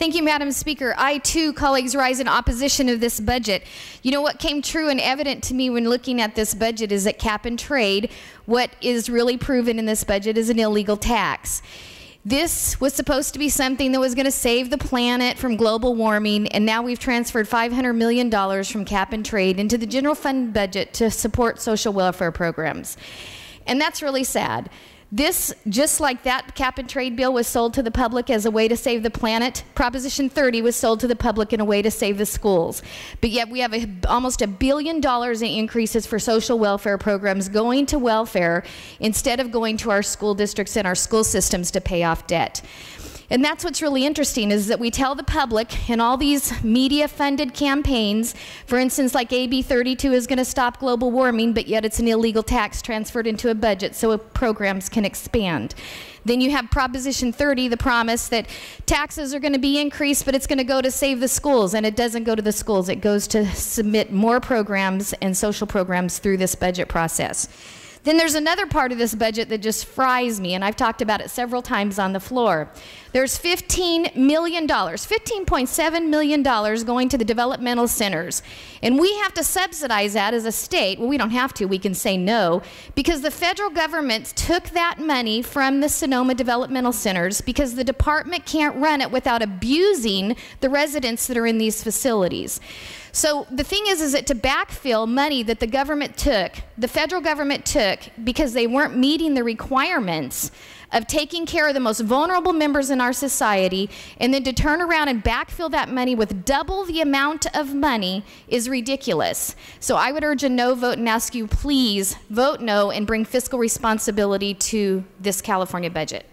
Thank you, Madam Speaker. I, too, colleagues, rise in opposition of this budget. You know, what came true and evident to me when looking at this budget is that cap and trade, what is really proven in this budget, is an illegal tax. This was supposed to be something that was going to save the planet from global warming, and now we've transferred $500 million from cap and trade into the general fund budget to support social welfare programs. And that's really sad. This, just like that cap and trade bill was sold to the public as a way to save the planet, Proposition 30 was sold to the public in a way to save the schools. But yet we have almost $1 billion in increases for social welfare programs going to welfare instead of going to our school districts and our school systems to pay off debt. And that's what's really interesting, is that we tell the public in all these media-funded campaigns, for instance, like AB 32 is going to stop global warming, but yet it's an illegal tax transferred into a budget so programs can expand. Then you have Proposition 30, the promise that taxes are going to be increased, but it's going to go to save the schools, and it doesn't go to the schools. It goes to submit more programs and social programs through this budget process. Then there's another part of this budget that just fries me, and I've talked about it several times on the floor. There's $15 million, $15.7 million going to the developmental centers. And we have to subsidize that as a state. Well, we don't have to, we can say no, because the federal government took that money from the Sonoma developmental centers because the department can't run it without abusing the residents that are in these facilities. So the thing is that to backfill money that the government took, the federal government took, because they weren't meeting the requirements of taking care of the most vulnerable members in our society, and then to turn around and backfill that money with double the amount of money is ridiculous. So I would urge a no vote and ask you, please vote no and bring fiscal responsibility to this California budget.